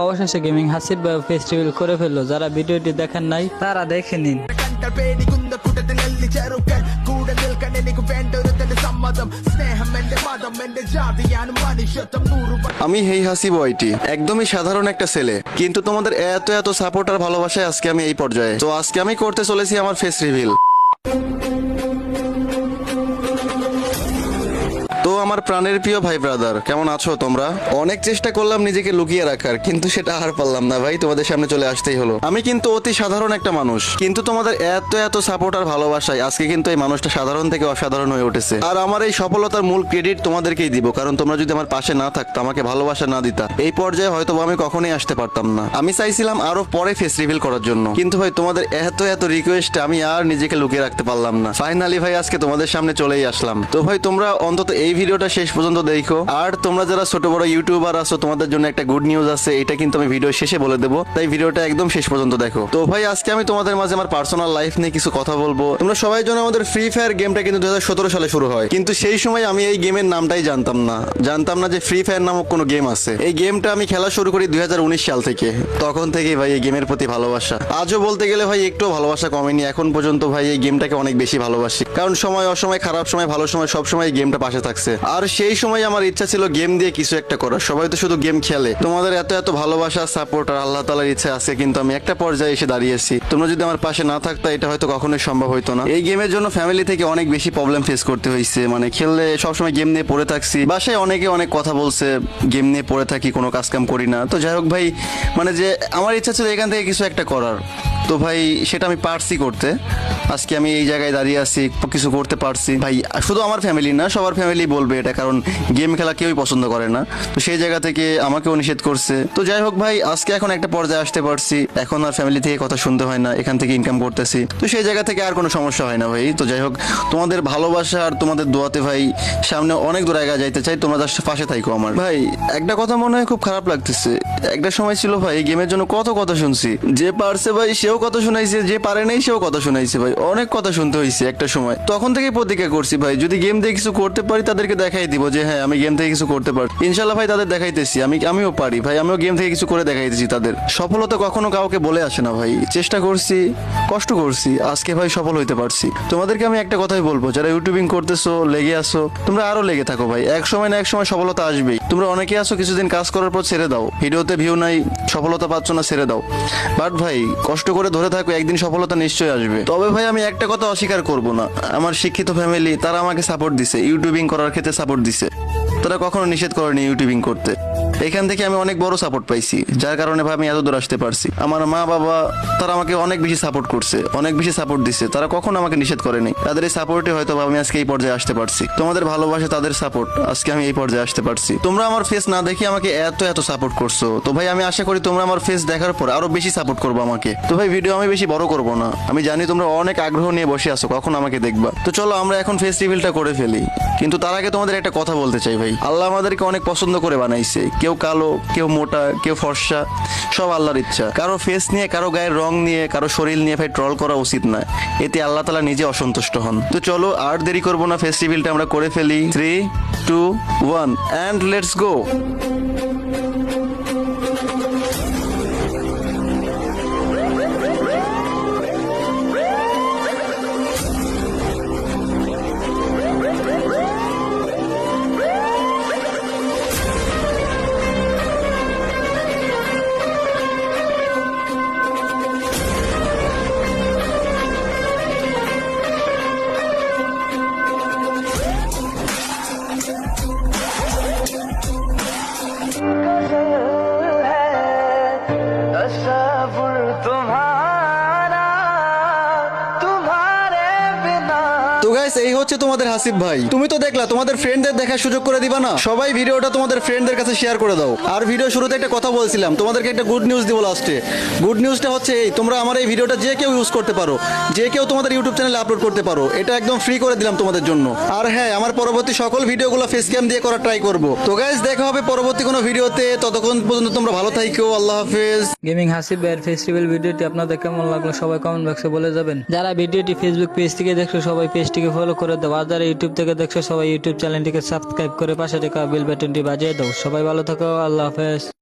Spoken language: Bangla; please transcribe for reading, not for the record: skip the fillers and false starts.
অবশেষে গেমিং হাসিব ফেস্টিভ্যাল করে ফেললো। যারা ভিডিওটি দেখেন নাই তারা দেখে নিন। আমি হেই হাসিব ওয়াইটি, একদমই সাধারণ একটা ছেলে, কিন্তু তোমাদের এত এত সাপোর্ট আর ভালোবাসায় আজকে আমি এই পর্যায়ে। তো আজকে আমি করতে চলেছি আমার ফেস রিভিল। তো আমার প্রাণের প্রিয় ভাই ব্রাদার, কেমন আছো তোমরা? অনেক চেষ্টা করলাম নিজেকে লুকিয়ে রাখার, কিন্তু সেটা আর পারলাম না ভাই, তোমাদের সামনে চলে আসতেই হলো। আমি কিন্তু অতি সাধারণ একটা মানুষ, কিন্তু তোমাদের এত এত সাপোর্ট আর ভালোবাসায় আজকে কিন্তু এই মানুষটা সাধারণ থেকে অসাধারণ হয়ে উঠেছে। আর আমার এই সফলতার মূল ক্রেডিট তোমাদেরকেই দিব, কারণ তোমরা যদি আমার পাশে না থাকতো, আমাকে ভালোবাসা না দিতা, এই পর্যায়ে হয়তো আমি কখনোই আসতে পারতাম না। আমি চাইছিলাম আরো পরে ফেস রিভিল করার জন্য, কিন্তু ভাই তোমাদের এত এত রিকোয়েস্টে আমি আর নিজেকে লুকিয়ে রাখতে পারলাম না। ফাইনালি ভাই আজকে তোমাদের সামনে চলেই আসলাম। তো ভাই তোমরা অন্তত এই ভিডিওটা শেষ পর্যন্ত দেখো। আর তোমরা যারা ছোট বড় ইউটিউবার আছো, তোমাদের জন্য একটা গুড নিউজ আছে, এটা কিন্তু আমি ভিডিও শেষে বলে দেবো, তাই ভিডিওটা একদম শেষ পর্যন্ত দেখো। তো ভাই আজকে আমি তোমাদের মাঝে আমার পার্সোনাল লাইফ নিয়ে কিছু কথা বলবো। তোমরা সবাই জানো আমাদের ফ্রি ফায়ার গেমটা কিন্তু 2017 সালে শুরু হয়, কিন্তু সেই সময় আমি এই গেমের নামটাই জানতাম না যে ফ্রি ফায়ার নামক কোনো গেম আছে। এই গেমটা আমি খেলা শুরু করি 2019 সাল থেকে। তখন থেকেই ভাই এই গেমের প্রতি ভালোবাসা, আজও বলতে গেলে ভাই একটু ভালোবাসা কমেনি। এখন পর্যন্ত ভাই এই গেমটাকে অনেক বেশি ভালোবাসি, কারণ সময় অসময়, খারাপ সময় ভালো সময়, সব সময় এই গেমটা পাশে থাকছে। আর সেই সময় আমার ইচ্ছা ছিল গেম দিয়ে কিছু একটা করার। সবাই তো শুধু গেম খেলে, তোমাদের এত এত ভালোবাসা, সাপোর্ট আর আল্লাহ তাআলার ইচ্ছা আছে, কিন্তু আমি একটা পর্যায়ে এসে দাঁড়িয়েছি। তোমরা যদি আমার পাশে না থাকতো, এটা হয়তো কখনোই সম্ভব হতো না। এই গেমের জন্য ফ্যামিলি থেকে অনেক বেশি প্রবলেম ফেস করতে হয়েছে। মানে খেললে সবসময় গেম নিয়ে পড়ে থাকছি, বাসায় অনেকে অনেক কথা বলছে, গেম নিয়ে পড়ে থাকি, কোনো কাজ কাম করি না। তো যাই হোক ভাই, মানে যে আমার ইচ্ছা ছিল এখান থেকে কিছু একটা করার, তো ভাই সেটা আমি পারছি করতে। আজকে আমি এই জায়গায় দাঁড়িয়ে আছি, কিছু করতে পারছি ভাই। শুধু আমার ফ্যামিলি না, সবার ফ্যামিলি বলবে এটা, কারণ গেম খেলা কেউই পছন্দ করে না। তো সেই জায়গা থেকে আমাকেও নিষেধ করছে। তো যাই হোক ভাই, আজকে এখন একটা পর্যায়ে আসতে পারছি, এখন আর ফ্যামিলি থেকে কথা শুনতে হয় না, এখান থেকে ইনকাম করতেছি। তো সেই জায়গা থেকে আর কোনো সমস্যা হয় না ভাই। তো যাই হোক, তোমাদের ভালোবাসা আর তোমাদের দোয়াতে ভাই সামনে অনেক দূর আগে যাইতে চাই। তোমরা জাস্ট পাশে থাকো আমার। ভাই একটা কথা মনে হয় খুব খারাপ লাগতেছে, একটা সময় ছিল ভাই গেমের জন্য কত কথা শুনছি, যে পারছে ভাই সেও কথা শুনাইছে, যে পারে নাই সেও কথা শুনাইছে ভাই, অনেক কথা শুনতে হয়েছে একটা সময়। তখন থেকে প্রতিজ্ঞা করছি ভাই, যদি গেম দিয়ে কিছু করতে পারি তাদেরকে দেখাই দিব যে হ্যাঁ আমি গেম থেকে কিছু করতে পারি। ইনশাল্লাহ ভাই তাদের দেখাইতেছি, আমিও পারি ভাই, আমিও গেম থেকে কিছু করে দেখাইতেছি তাদের। সফলতা কখনো কাউকে বলে আসে না ভাই, চেষ্টা করছি, কষ্ট করছি, আজকে ভাই সফল হইতে পারছি। তোমাদেরকে আমি একটা কথাই বলবো, যারা ইউটিউবিং করতেছো, লেগে আসো, তোমরা আরো লেগে থাকো ভাই, এক সময় না এক সময় সফলতা আসবেই। তোমরা অনেকে আসো কিছুদিন কাজ করার পর ছেড়ে দাও, ভিডিওতে ভিউ নাই, সফলতা পাচ্ছ না, ছেড়ে দাও। বাট ভাই কষ্ট করে ধরে থাকো, একদিন সফলতা নিশ্চয়ই আসবে। তবে ভাই আমি একটা কথা অস্বীকার করব না, আমার শিক্ষিত ফ্যামিলি তারা আমাকে সাপোর্ট দিছে, ইউটিউবিং করার ক্ষেত্রে সাপোর্ট দিছে, তারা কখনো নিষেধ করেনি ইউটিউবিং করতে। এখান থেকে আমি অনেক বড় সাপোর্ট পাইছি, যার কারণে ভাই আমি এত দূর আসতে পারছি। আমার মা বাবা তারা আমাকে অনেক বেশি সাপোর্ট করছে, অনেক বেশি সাপোর্ট দিছে, তারা কখনো আমাকে নিষেধ করেনি। তাদের এই সাপোর্টে হয়তো আমি আজকে এই পর্যায়ে আসতে পারছি। তোমাদের ভালোবাসা, তাদের সাপোর্ট, আজকে আমি এই পর্যায়ে আসতে পারছি। তোমরা আমার ফেস না দেখে আমাকে এত এত সাপোর্ট করছো, তো ভাই আমি আশা করি তোমরা আমার ফেস দেখার পর আরো বেশি সাপোর্ট করবো আমাকে। তো ভাই ভিডিও আমি বেশি বড় করবো না, আমি জানি তোমরা অনেক আগ্রহ নিয়ে বসে আছো কখন আমাকে দেখবা। তো চলো আমরা এখন ফেস রিভিলটা করে ফেলি, কিন্তু তার আগে তোমাদের একটা কথা বলতে চাই ভাই, আল্লাহ আমাদেরকে অনেক পছন্দ করে বানাইছে। কেউ কালো, কেউ মোটা, কেউ ফর্সা, সব আল্লাহর ইচ্ছা। কারো ফেস নিয়ে, কারো গায়ের রং নিয়ে, কারো শরীর নিয়ে ভাই ট্রল করা উচিত নয়, এতে আল্লাহ তাআলা নিজে অসন্তুষ্ট হন। তো চলো আর দেরি করবো না, ফেস রিভিলটা আমরা করে ফেলি। 3, 2, 1 and let's go. তো গাইস এই হচ্ছে তোমাদের হাসিব ভাই। তুমি তো দেখলা, তোমাদের ফ্রেন্ডদের দেখার সুযোগ করে দিবা না? সবাই ভিডিওটা তোমাদের ফ্রেন্ডদের কাছে শেয়ার করে দাও। আর ভিডিও শুরুতে একটা কথা বলছিলাম, তোমাদেরকে একটা গুড নিউজ দিব লাস্টে। গুড নিউজটা হচ্ছে এই, তোমরা আমার এই ভিডিওটা যে কেউ ইউজ করতে পারো, যে কেউ তোমাদের ইউটিউব চ্যানেলে আপলোড করতে পারো, এটা একদম ফ্রি করে দিলাম তোমাদের জন্য। আর হ্যাঁ, আমার পরবর্তী সকল ভিডিওগুলো ফেস ক্যাম দিয়ে করার ট্রাই করব। তো গাইস দেখা হবে পরবর্তী কোনো ভিডিওতে, ততক্ষণ পর্যন্ত তোমরা ভালো থাকো, আল্লাহ হাফেজ। গেমিং হাসিব ভাইয়ের ফেস্টিভ্যাল ভিডিওটি আপনাদের কেমন লাগলো সবাই কমেন্ট বক্সে বলে যাবেন। যারা ভিডিওটি ফেসবুক পেজ থেকে দেখছো সবাই পেজটিকে ফলো করে দাও, আর যারা ইউটিউব থেকে দেখছো সবাই ইউটিউব চ্যানেলটিকে সাবস্ক্রাইব করে পাশে থাকা বেল বাটনটি বাজিয়ে দাও। সবাই ভালো থাকো, আল্লাহ হাফেজ।